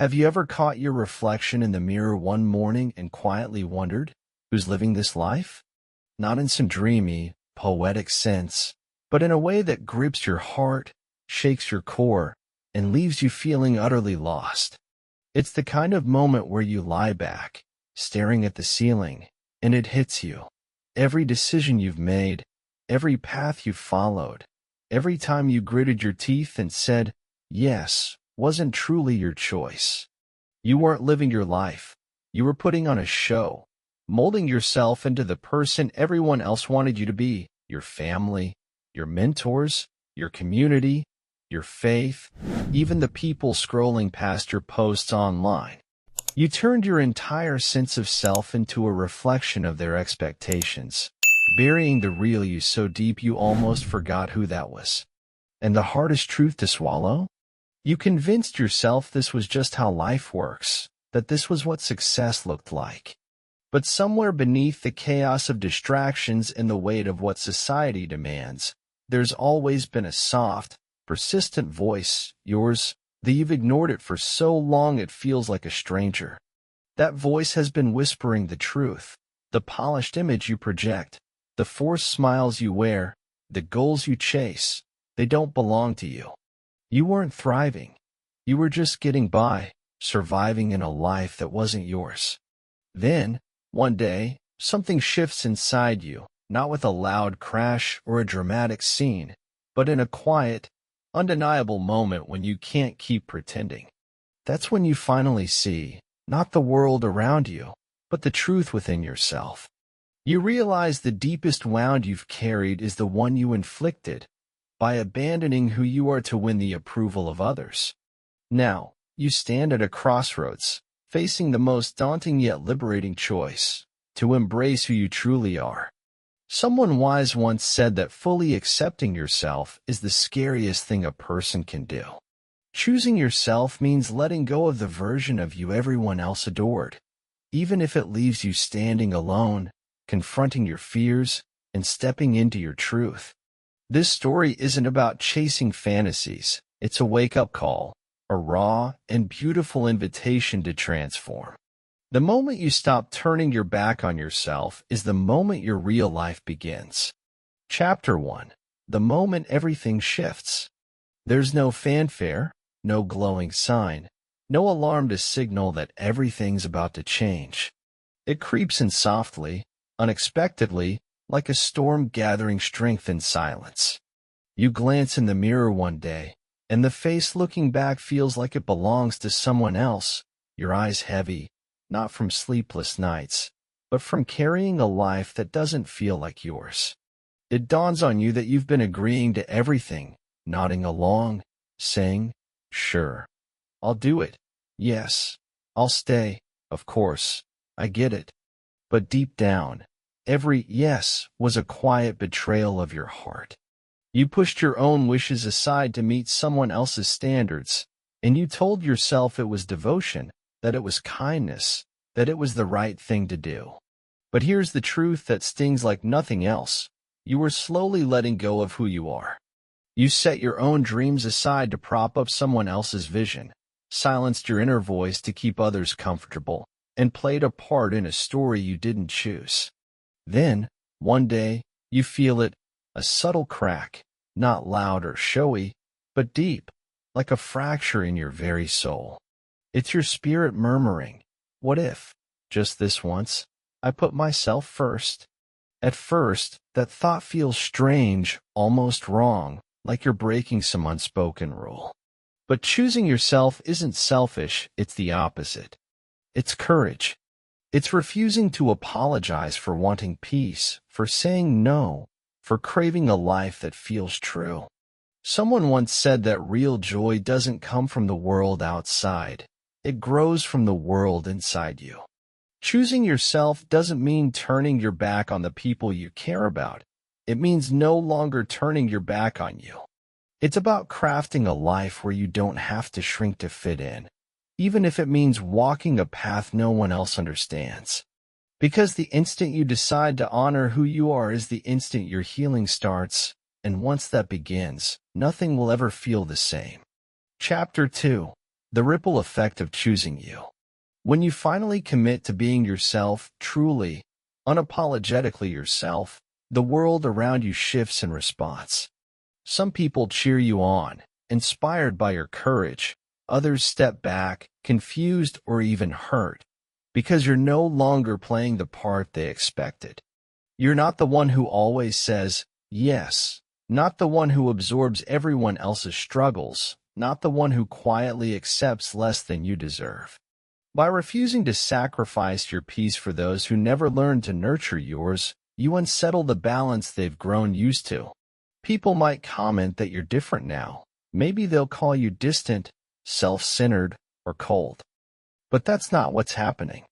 Have you ever caught your reflection in the mirror one morning and quietly wondered, who's living this life? Not in some dreamy, poetic sense, but in a way that grips your heart, shakes your core, and leaves you feeling utterly lost. It's the kind of moment where you lie back, staring at the ceiling, and it hits you. Every decision you've made, every path you've followed, every time you gritted your teeth and said, yes, wasn't truly your choice. You weren't living your life. You were putting on a show, molding yourself into the person everyone else wanted you to be, your family, your mentors, your community, your faith, even the people scrolling past your posts online. You turned your entire sense of self into a reflection of their expectations, burying the real you so deep you almost forgot who that was. And the hardest truth to swallow? You convinced yourself this was just how life works, that this was what success looked like. But somewhere beneath the chaos of distractions and the weight of what society demands, there's always been a soft, persistent voice, yours, that you've ignored it for so long it feels like a stranger. That voice has been whispering the truth, the polished image you project, the forced smiles you wear, the goals you chase. They don't belong to you. You weren't thriving. You were just getting by, surviving in a life that wasn't yours. Then, one day, something shifts inside you, not with a loud crash or a dramatic scene, but in a quiet, undeniable moment when you can't keep pretending. That's when you finally see, not the world around you, but the truth within yourself. You realize the deepest wound you've carried is the one you inflicted, by abandoning who you are to win the approval of others. Now, you stand at a crossroads, facing the most daunting yet liberating choice, to embrace who you truly are. Someone wise once said that fully accepting yourself is the scariest thing a person can do. Choosing yourself means letting go of the version of you everyone else adored, even if it leaves you standing alone, confronting your fears, and stepping into your truth. This story isn't about chasing fantasies. It's a wake-up call, a raw and beautiful invitation to transform. The moment you stop turning your back on yourself is the moment your real life begins. Chapter 1. The moment everything shifts. There's no fanfare, no glowing sign, no alarm to signal that everything's about to change. It creeps in softly, unexpectedly, like a storm gathering strength in silence. You glance in the mirror one day, and the face looking back feels like it belongs to someone else, your eyes heavy, not from sleepless nights, but from carrying a life that doesn't feel like yours. It dawns on you that you've been agreeing to everything, nodding along, saying, sure, I'll do it. Yes, I'll stay. Of course, I get it. But deep down, every yes was a quiet betrayal of your heart. You pushed your own wishes aside to meet someone else's standards, and you told yourself it was devotion, that it was kindness, that it was the right thing to do. But here's the truth that stings like nothing else. You were slowly letting go of who you are. You set your own dreams aside to prop up someone else's vision, silenced your inner voice to keep others comfortable, and played a part in a story you didn't choose. Then, one day, you feel it, a subtle crack, not loud or showy, but deep, like a fracture in your very soul. It's your spirit murmuring, what if, just this once, I put myself first? At first, that thought feels strange, almost wrong, like you're breaking some unspoken rule. But choosing yourself isn't selfish, it's the opposite. It's courage. It's refusing to apologize for wanting peace, for saying no, for craving a life that feels true. Someone once said that real joy doesn't come from the world outside. It grows from the world inside you. Choosing yourself doesn't mean turning your back on the people you care about. It means no longer turning your back on you. It's about crafting a life where you don't have to shrink to fit in, even if it means walking a path no one else understands. Because the instant you decide to honor who you are is the instant your healing starts, and once that begins, nothing will ever feel the same. Chapter 2. the ripple effect of choosing you. When you finally commit to being yourself, truly, unapologetically yourself, the world around you shifts in response. Some people cheer you on, inspired by your courage. Others step back, confused or even hurt, because you're no longer playing the part they expected. You're not the one who always says yes, not the one who absorbs everyone else's struggles, not the one who quietly accepts less than you deserve. By refusing to sacrifice your peace for those who never learned to nurture yours, you unsettle the balance they've grown used to. People might comment that you're different now. Maybe they'll call you distant, self-centered, or cold. But that's not what's happening.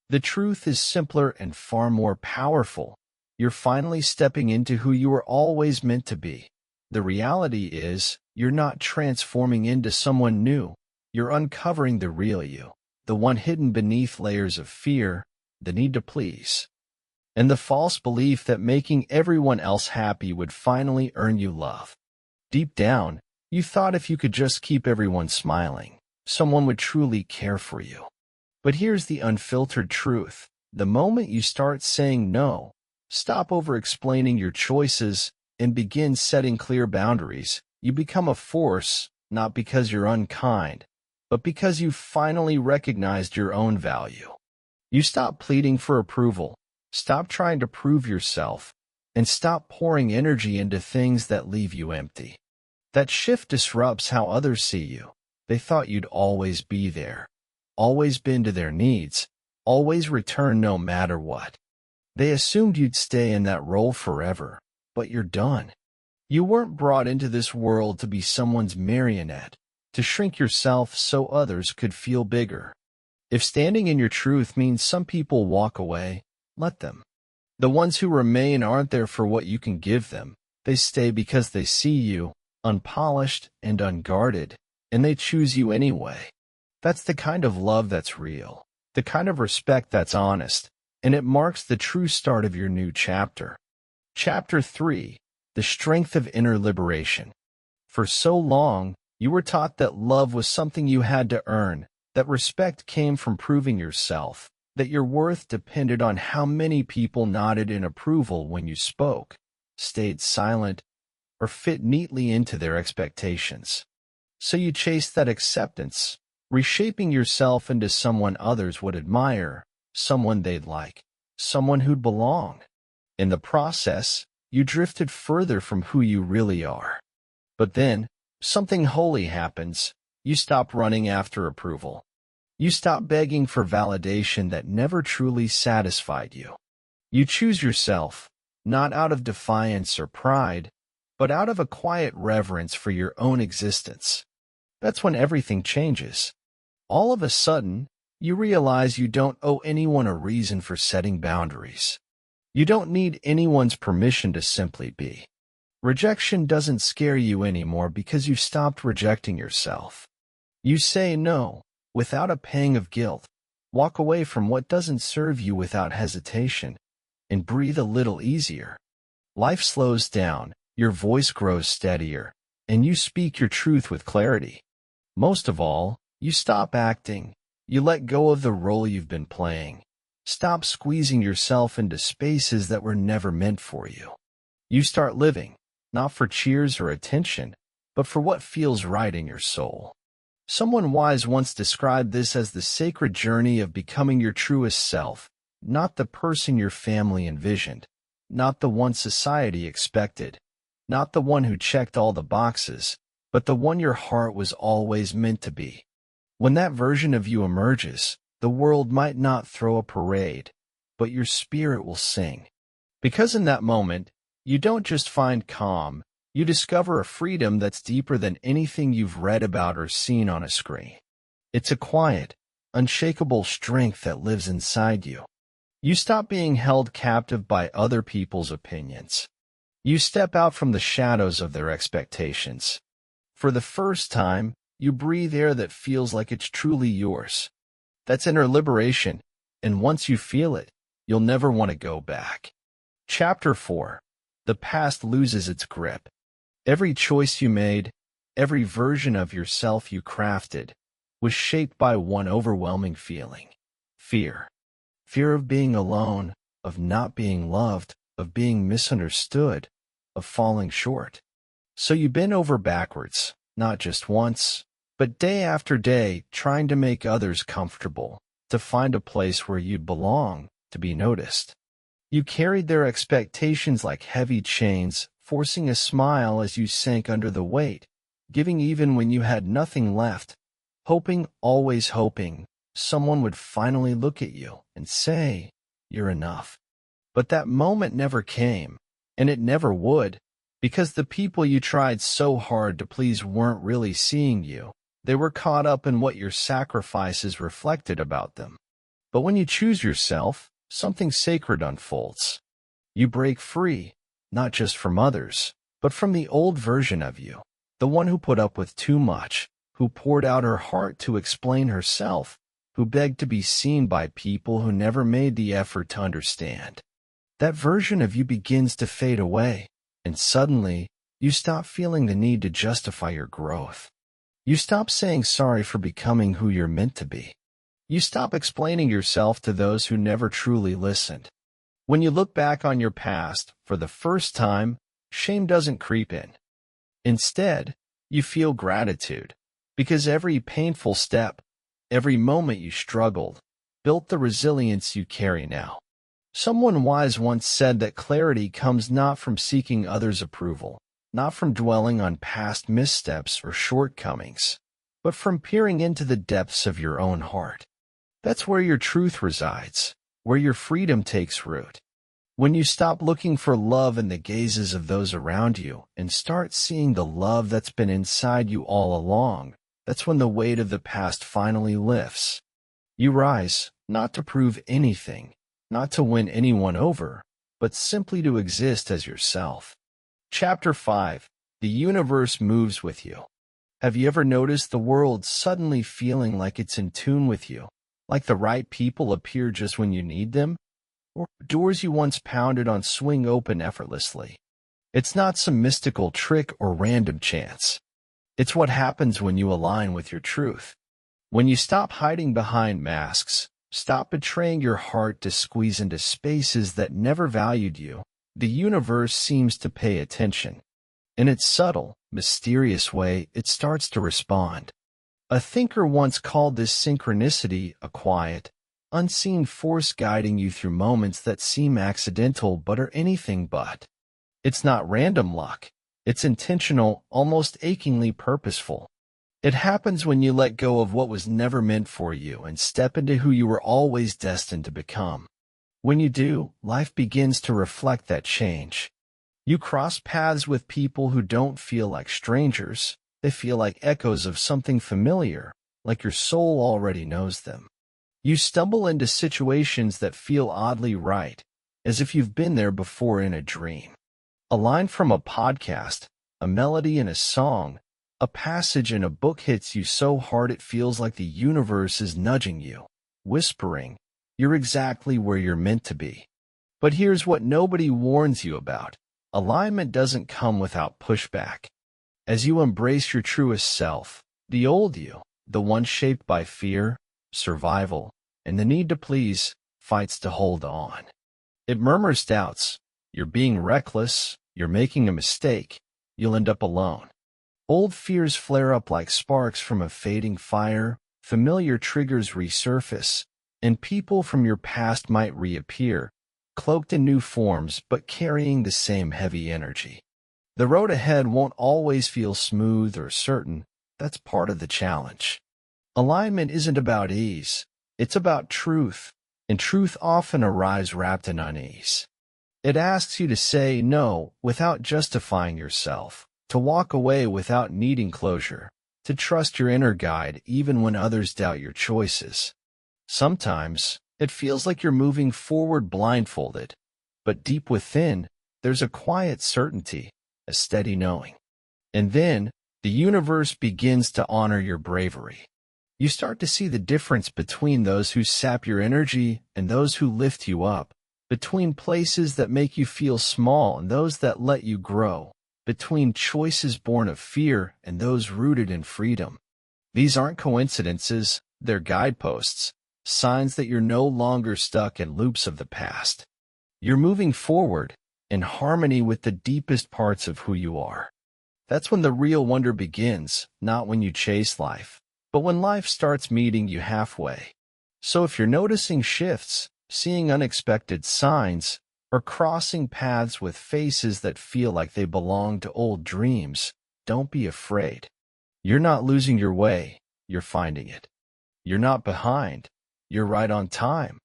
The truth is simpler and far more powerful. You're finally stepping into who you were always meant to be. The reality is, you're not transforming into someone new. You're uncovering the real you, the one hidden beneath layers of fear, the need to please, and the false belief that making everyone else happy would finally earn you love. Deep down, you thought if you could just keep everyone smiling, someone would truly care for you. But here's the unfiltered truth. The moment you start saying no, stop over-explaining your choices, and begin setting clear boundaries, you become a force, not because you're unkind, but because you've finally recognized your own value. You stop pleading for approval, stop trying to prove yourself, and stop pouring energy into things that leave you empty. That shift disrupts how others see you. They thought you'd always be there, always bend to their needs, always return no matter what. They assumed you'd stay in that role forever, but you're done. You weren't brought into this world to be someone's marionette, to shrink yourself so others could feel bigger. If standing in your truth means some people walk away, let them. The ones who remain aren't there for what you can give them. They stay because they see you, unpolished and unguarded, and they choose you anyway. That's the kind of love that's real, the kind of respect that's honest, and it marks the true start of your new chapter. Chapter 3. The Strength of Inner Liberation. For so long, you were taught that love was something you had to earn, that respect came from proving yourself, that your worth depended on how many people nodded in approval when you spoke, stayed silent, or fit neatly into their expectations. So you chased that acceptance, reshaping yourself into someone others would admire, someone they'd like, someone who'd belong. In the process, you drifted further from who you really are. But then, something holy happens. You stop running after approval. You stop begging for validation that never truly satisfied you. You choose yourself, not out of defiance or pride, but out of a quiet reverence for your own existence. That's when everything changes. All of a sudden, you realize you don't owe anyone a reason for setting boundaries. You don't need anyone's permission to simply be. Rejection doesn't scare you anymore because you've stopped rejecting yourself. You say no, without a pang of guilt, walk away from what doesn't serve you without hesitation, and breathe a little easier. Life slows down, your voice grows steadier, and you speak your truth with clarity. Most of all, you stop acting. You let go of the role you've been playing. Stop squeezing yourself into spaces that were never meant for you. You start living, not for cheers or attention, but for what feels right in your soul. Someone wise once described this as the sacred journey of becoming your truest self, not the person your family envisioned, not the one society expected, not the one who checked all the boxes, but the one your heart was always meant to be. When that version of you emerges, the world might not throw a parade, but your spirit will sing. Because in that moment, you don't just find calm, you discover a freedom that's deeper than anything you've read about or seen on a screen. It's a quiet, unshakable strength that lives inside you. You stop being held captive by other people's opinions. You step out from the shadows of their expectations. For the first time, you breathe air that feels like it's truly yours. That's inner liberation, and once you feel it, you'll never want to go back. Chapter 4. The past loses its grip. Every choice you made, every version of yourself you crafted, was shaped by one overwhelming feeling: fear. Fear of being alone, of not being loved, of being misunderstood, of falling short. So you bend over backwards, not just once, but day after day, trying to make others comfortable, to find a place where you belong, to be noticed. You carried their expectations like heavy chains, forcing a smile as you sank under the weight, giving even when you had nothing left, hoping, always hoping, someone would finally look at you and say, "You're enough." But that moment never came, and it never would, because the people you tried so hard to please weren't really seeing you. They were caught up in what your sacrifices reflected about them. But when you choose yourself, something sacred unfolds. You break free, not just from others, but from the old version of you, the one who put up with too much, who poured out her heart to explain herself, who begged to be seen by people who never made the effort to understand. That version of you begins to fade away, and suddenly, you stop feeling the need to justify your growth. You stop saying sorry for becoming who you're meant to be. You stop explaining yourself to those who never truly listened. When you look back on your past, for the first time, shame doesn't creep in. Instead, you feel gratitude, because every painful step, every moment you struggled, built the resilience you carry now. Someone wise once said that clarity comes not from seeking others' approval, not from dwelling on past missteps or shortcomings, but from peering into the depths of your own heart. That's where your truth resides, where your freedom takes root. When you stop looking for love in the gazes of those around you and start seeing the love that's been inside you all along, that's when the weight of the past finally lifts. You rise, not to prove anything, not to win anyone over, but simply to exist as yourself. Chapter 5. The universe moves with you. Have you ever noticed the world suddenly feeling like it's in tune with you? Like the right people appear just when you need them? Or doors you once pounded on swing open effortlessly? It's not some mystical trick or random chance. It's what happens when you align with your truth. When you stop hiding behind masks, stop betraying your heart to squeeze into spaces that never valued you, the universe seems to pay attention. In its subtle, mysterious way, it starts to respond. A thinker once called this synchronicity, a quiet, unseen force guiding you through moments that seem accidental but are anything but. It's not random luck. It's intentional, almost achingly purposeful. It happens when you let go of what was never meant for you and step into who you were always destined to become. When you do, life begins to reflect that change. You cross paths with people who don't feel like strangers. They feel like echoes of something familiar, like your soul already knows them. You stumble into situations that feel oddly right, as if you've been there before in a dream. A line from a podcast, a melody in a song, a passage in a book hits you so hard it feels like the universe is nudging you, whispering, "You're exactly where you're meant to be." But here's what nobody warns you about. Alignment doesn't come without pushback. As you embrace your truest self, the old you, the one shaped by fear, survival, and the need to please, fights to hold on. It murmurs doubts. You're being reckless. You're making a mistake. You'll end up alone. Old fears flare up like sparks from a fading fire. Familiar triggers resurface, and people from your past might reappear, cloaked in new forms but carrying the same heavy energy. The road ahead won't always feel smooth or certain. That's part of the challenge. Alignment isn't about ease. It's about truth, and truth often arrives wrapped in unease. It asks you to say no without justifying yourself, to walk away without needing closure, to trust your inner guide even when others doubt your choices. Sometimes, it feels like you're moving forward blindfolded, but deep within, there's a quiet certainty, a steady knowing. And then, the universe begins to honor your bravery. You start to see the difference between those who sap your energy and those who lift you up, between places that make you feel small and those that let you grow, between choices born of fear and those rooted in freedom. These aren't coincidences, they're guideposts, signs that you're no longer stuck in loops of the past. You're moving forward in harmony with the deepest parts of who you are. That's when the real wonder begins, not when you chase life, but when life starts meeting you halfway. So if you're noticing shifts, seeing unexpected signs, or crossing paths with faces that feel like they belong to old dreams, don't be afraid. You're not losing your way, you're finding it. You're not behind, you're right on time.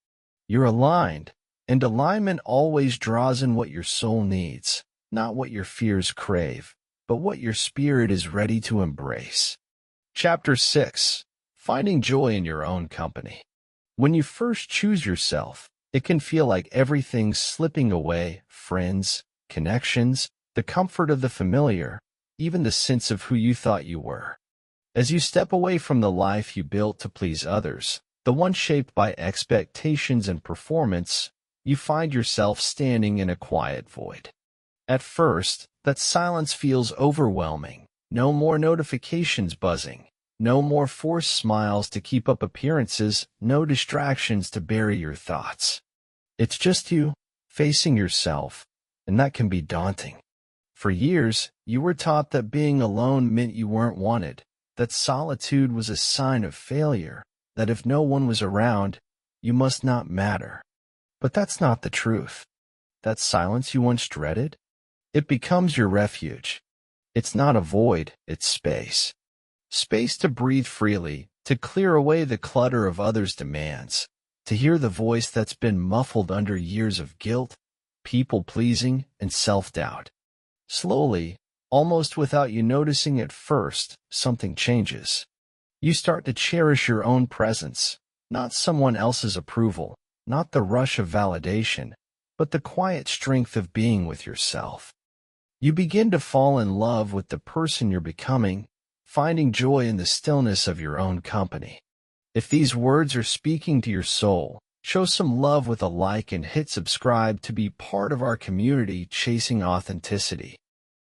You're aligned, and alignment always draws in what your soul needs, not what your fears crave, but what your spirit is ready to embrace. Chapter 6. Finding Joy in Your Own Company. When you first choose yourself, it can feel like everything's slipping away: friends, connections, the comfort of the familiar, even the sense of who you thought you were. As you step away from the life you built to please others, the one shaped by expectations and performance, you find yourself standing in a quiet void. At first, that silence feels overwhelming. No more notifications buzzing. No more forced smiles to keep up appearances. No distractions to bury your thoughts. It's just you, facing yourself, and that can be daunting. For years, you were taught that being alone meant you weren't wanted, that solitude was a sign of failure, that if no one was around, you must not matter. But that's not the truth. That silence you once dreaded, it becomes your refuge. It's not a void, it's space. Space to breathe freely, to clear away the clutter of others' demands, to hear the voice that's been muffled under years of guilt, people-pleasing, and self-doubt. Slowly, almost without you noticing at first, something changes. You start to cherish your own presence, not someone else's approval, not the rush of validation, but the quiet strength of being with yourself. You begin to fall in love with the person you're becoming, finding joy in the stillness of your own company. If these words are speaking to your soul, show some love with a like and hit subscribe to be part of our community chasing authenticity.